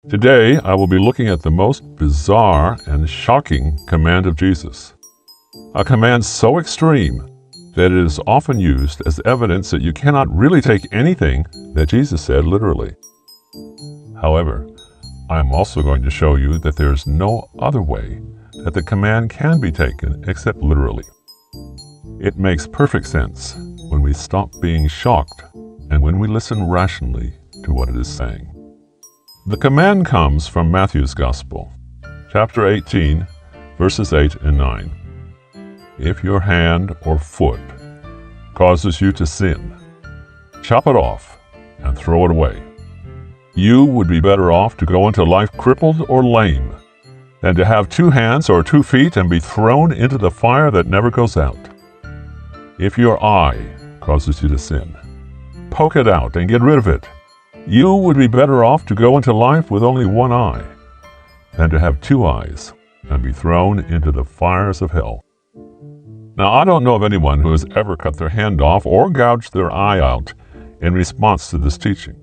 Today, I will be looking at the most bizarre and shocking command of Jesus. A command so extreme that it is often used as evidence that you cannot really take anything that Jesus said literally. However, I am also going to show you that there is no other way that the command can be taken except literally. It makes perfect sense when we stop being shocked and when we listen rationally to what it is saying. The command comes from Matthew's Gospel, chapter 18, verses 8 and 9. If your hand or foot causes you to sin, chop it off and throw it away. You would be better off to go into life crippled or lame than to have 2 hands or 2 feet and be thrown into the fire that never goes out. If your eye causes you to sin, poke it out and get rid of it. You would be better off to go into life with only 1 eye than to have 2 eyes and be thrown into the fires of hell. Now, I don't know of anyone who has ever cut their hand off or gouged their eye out in response to this teaching,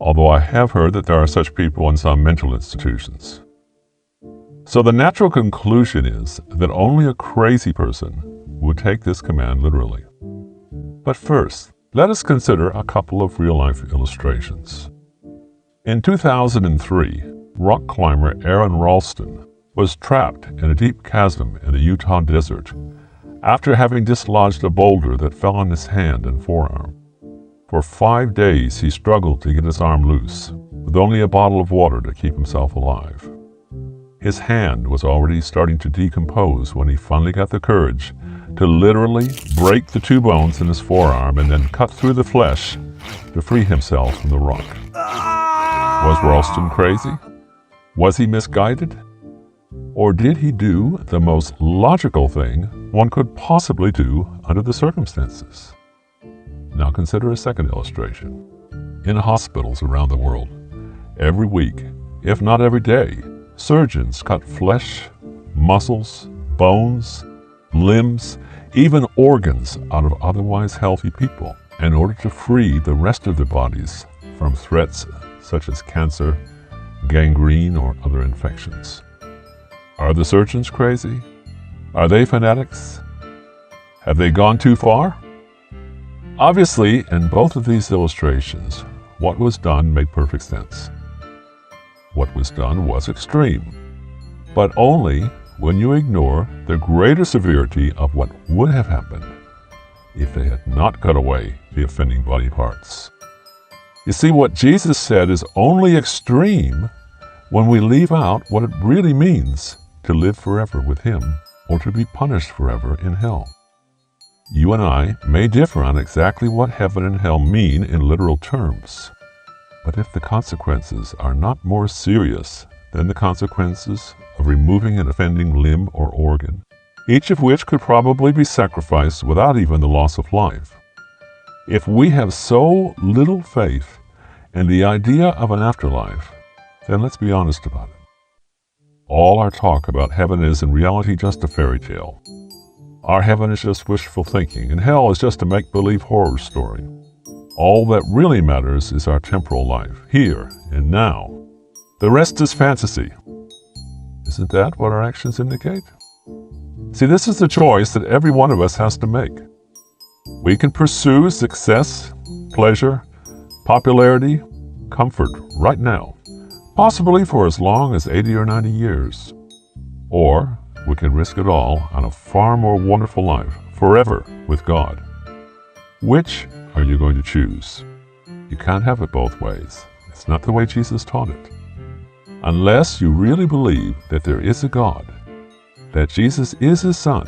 although I have heard that there are such people in some mental institutions. So the natural conclusion is that only a crazy person would take this command literally. But first, let us consider a couple of real-life illustrations. In 2003, rock climber Aron Ralston was trapped in a deep chasm in the Utah desert after having dislodged a boulder that fell on his hand and forearm. For 5 days, he struggled to get his arm loose, with only a bottle of water to keep himself alive. His hand was already starting to decompose when he finally got the courage to literally break the 2 bones in his forearm and then cut through the flesh to free himself from the rock. Was Ralston crazy? Was he misguided? Or did he do the most logical thing one could possibly do under the circumstances? Now consider a second illustration. In hospitals around the world, every week, if not every day, surgeons cut flesh, muscles, bones, limbs, even organs out of otherwise healthy people in order to free the rest of their bodies from threats such as cancer, gangrene, or other infections. Are the surgeons crazy? Are they fanatics? Have they gone too far? Obviously, in both of these illustrations, what was done made perfect sense. What was done was extreme, but only when you ignore the greater severity of what would have happened if they had not cut away the offending body parts. You see, what Jesus said is only extreme when we leave out what it really means to live forever with Him or to be punished forever in hell. You and I may differ on exactly what heaven and hell mean in literal terms, but if the consequences are not more serious than the consequences of removing an offending limb or organ, each of which could probably be sacrificed without even the loss of life. If we have so little faith in the idea of an afterlife, then let's be honest about it. All our talk about heaven is in reality just a fairy tale. Our heaven is just wishful thinking, and hell is just a make-believe horror story. All that really matters is our temporal life, here and now. The rest is fantasy. Isn't that what our actions indicate? See, this is the choice that every one of us has to make. We can pursue success, pleasure, popularity, comfort right now, possibly for as long as 80 or 90 years. Or we can risk it all on a far more wonderful life, forever with God. Which are you going to choose? You can't have it both ways. It's not the way Jesus taught it. Unless you really believe that there is a God, that Jesus is His Son,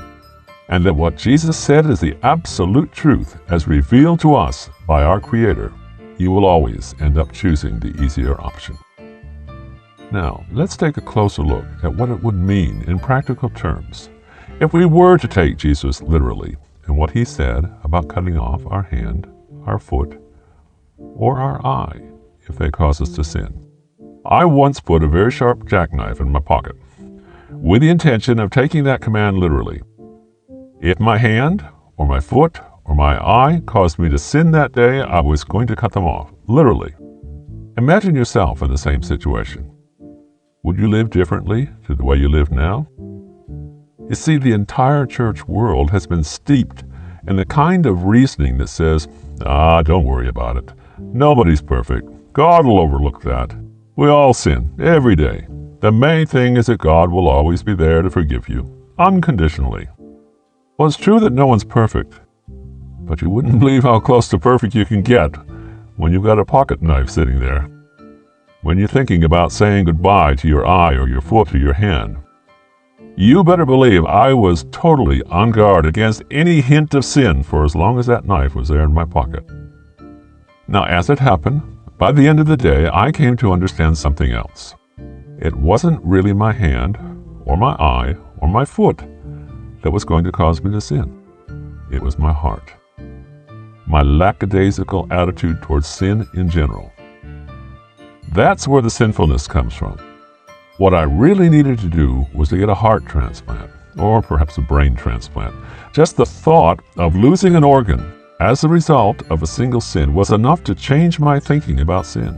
and that what Jesus said is the absolute truth as revealed to us by our Creator, you will always end up choosing the easier option. Now, let's take a closer look at what it would mean in practical terms if we were to take Jesus literally and what He said about cutting off our hand, our foot, or our eye if they cause us to sin. I once put a very sharp jackknife in my pocket with the intention of taking that command literally. If my hand, or my foot, or my eye caused me to sin that day, I was going to cut them off, literally. Imagine yourself in the same situation. Would you live differently to the way you live now? You see, the entire church world has been steeped in the kind of reasoning that says, don't worry about it. Nobody's perfect. God will overlook that. We all sin every day. The main thing is that God will always be there to forgive you, unconditionally. Well, it's true that no one's perfect, but you wouldn't believe how close to perfect you can get when you've got a pocket knife sitting there. When you're thinking about saying goodbye to your eye or your foot or your hand. You better believe I was totally on guard against any hint of sin for as long as that knife was there in my pocket. Now, as it happened, by the end of the day, I came to understand something else. It wasn't really my hand, or my eye, or my foot that was going to cause me to sin. It was my heart. My lackadaisical attitude towards sin in general. That's where the sinfulness comes from. What I really needed to do was to get a heart transplant, or perhaps a brain transplant. Just the thought of losing an organ as a result of a single sin was enough to change my thinking about sin.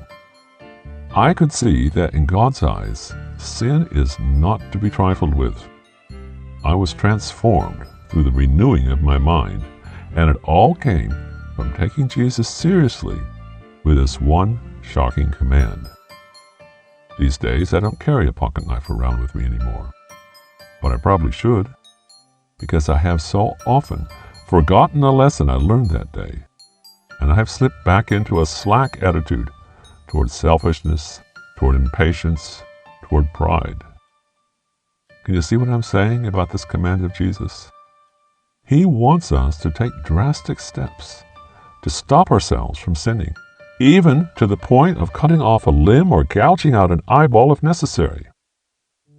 I could see that in God's eyes, sin is not to be trifled with. I was transformed through the renewing of my mind, and it all came from taking Jesus seriously with this one shocking command. These days, I don't carry a pocket knife around with me anymore. But I probably should, because I have so often forgotten a lesson I learned that day, and I have slipped back into a slack attitude toward selfishness, toward impatience, toward pride. Can you see what I'm saying about this command of Jesus? He wants us to take drastic steps to stop ourselves from sinning, even to the point of cutting off a limb or gouging out an eyeball if necessary.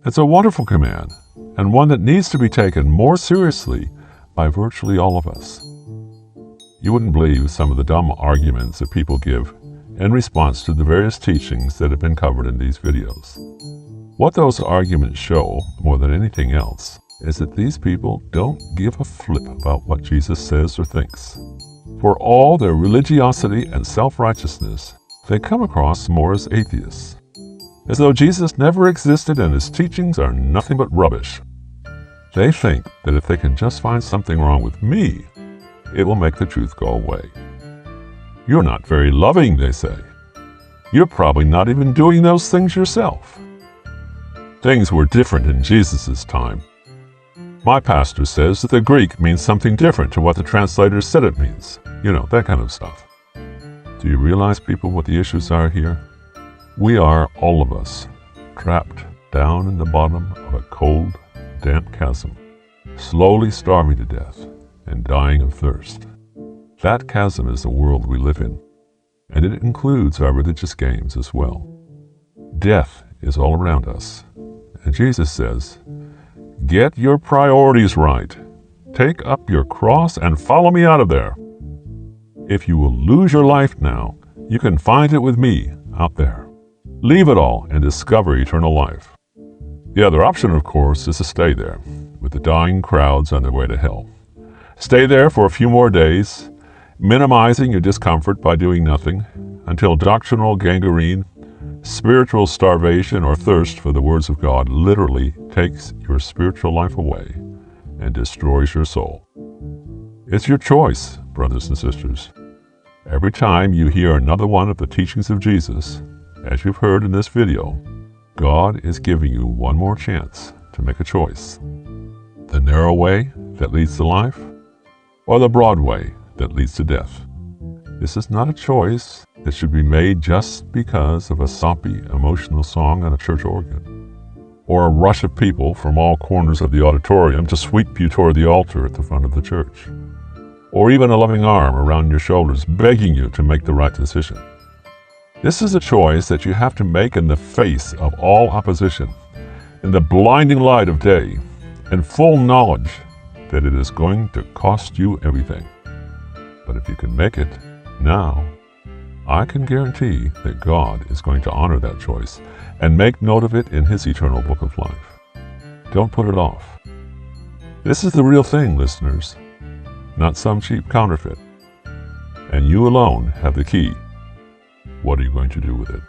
It's a wonderful command, and one that needs to be taken more seriously by virtually all of us. You wouldn't believe some of the dumb arguments that people give in response to the various teachings that have been covered in these videos. What those arguments show, more than anything else, is that these people don't give a flip about what Jesus says or thinks. For all their religiosity and self-righteousness, they come across more as atheists, as though Jesus never existed and his teachings are nothing but rubbish. They think that if they can just find something wrong with me, it will make the truth go away. You're not very loving, they say. You're probably not even doing those things yourself. Things were different in Jesus' time. My pastor says that the Greek means something different to what the translators said it means. You know, that kind of stuff. Do you realize, people, what the issues are here? We are, all of us, trapped down in the bottom of a cold, damp chasm, slowly starving to death and dying of thirst. That chasm is the world we live in, and it includes our religious games as well. Death is all around us, and Jesus says, "Get your priorities right. Take up your cross and follow me out of there. If you will lose your life now, you can find it with me out there. Leave it all and discover eternal life." The other option, of course, is to stay there, with the dying crowds on their way to hell. Stay there for a few more days, minimizing your discomfort by doing nothing, until doctrinal gangrene, spiritual starvation, or thirst for the words of God literally takes your spiritual life away and destroys your soul. It's your choice, brothers and sisters. Every time you hear another one of the teachings of Jesus, as you've heard in this video, God is giving you one more chance to make a choice. The narrow way that leads to life, or the broad way that leads to death. This is not a choice that should be made just because of a soppy, emotional song on a church organ, or a rush of people from all corners of the auditorium to sweep you toward the altar at the front of the church, or even a loving arm around your shoulders begging you to make the right decision. This is a choice that you have to make in the face of all opposition, in the blinding light of day, in full knowledge that it is going to cost you everything. But if you can make it now, I can guarantee that God is going to honor that choice and make note of it in his eternal book of life. Don't put it off. This is the real thing, listeners, not some cheap counterfeit. And you alone have the key. What are you going to do with it?